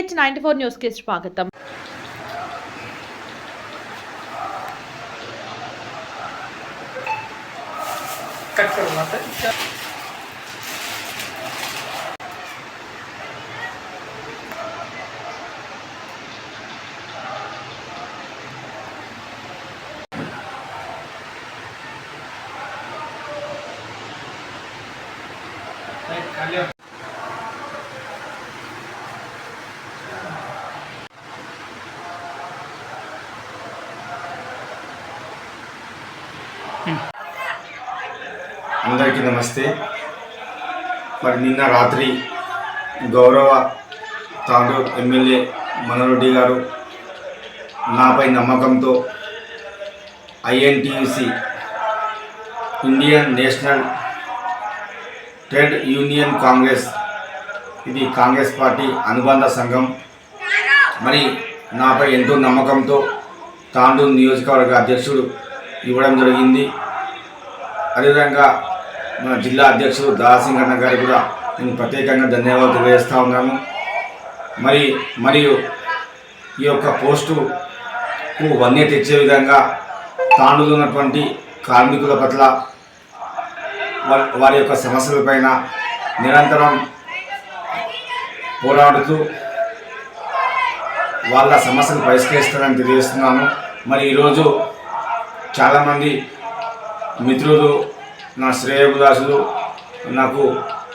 KH94 news కి స్వాగతం. అందరికీ నమస్తే. మరి నిన్న రాత్రి గౌరవ తాండూరు ఎమ్మెల్యే మనోరెడ్డి గారు నాపై నమ్మకంతో INTUC Indian national trade union Congress, ఇది కాంగ్రెస్ పార్టీ అనుబంధ సంఘం, మరి నాపై ఎంతో నమ్మకంతో తాండూరు నియోజకవర్గ అధ్యక్షుడు ఇవ్వడం జరిగింది. అదేవిధంగా మన జిల్లా అధ్యక్షుడు దాసింగ్ అన్న గారికి కూడా నేను ప్రత్యేకంగా ధన్యవాదాలు తెలియజేస్తూ ఉన్నాను. మరియు ఈ యొక్క పోస్టుకు వన్య తెచ్చే విధంగా తాండూరులో ఉన్నటువంటి కార్మికుల పట్ల వారి యొక్క సమస్యలపైన నిరంతరం పోరాడుతూ వాళ్ళ సమస్యలు పరిష్కరిస్తారని తెలియజేస్తున్నాను. మరి ఈరోజు చాలామంది మిత్రులు, నా శ్రేయోభిలాషులు నాకు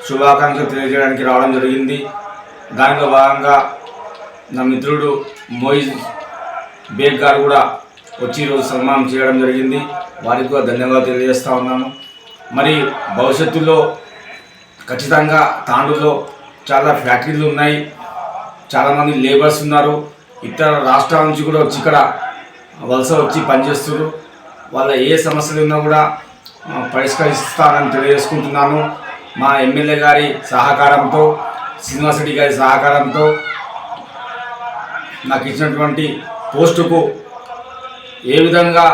శుభాకాంక్షలు తెలియజేయడానికి రావడం జరిగింది. దానిలో భాగంగా నా మిత్రుడు మోయిజ్ బేగ్ గారు కూడా వచ్చి ఈరోజు సన్మానం చేయడం జరిగింది. వారికి కూడా ధన్యవాదాలు తెలియజేస్తూ ఉన్నాను. మరి భవిష్యత్తులో ఖచ్చితంగా తాండూరులో చాలా ఫ్యాక్టరీలు ఉన్నాయి, చాలామంది లేబర్స్ ఉన్నారు, ఇతర రాష్ట్రాల నుంచి కూడా వచ్చి ఇక్కడ వలస వచ్చి పనిచేస్తున్నారు. వాళ్ళ ఏ సమస్యలు ఉన్నా కూడా పరిష్కరిస్తానని తెలియజేసుకుంటున్నాను. మా ఎమ్మెల్యే గారి సహకారంతో, శ్రీనివాస్ రెడ్డి గారి సహకారంతో నాకు ఇచ్చినటువంటి పోస్టుకు ఏ విధంగా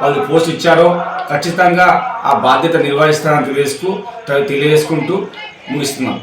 వాళ్ళు పోస్ట్ ఇచ్చారో ఖచ్చితంగా ఆ బాధ్యత నిర్వహిస్తానని తెలియజేసుకుంటూ ముగిస్తున్నాను.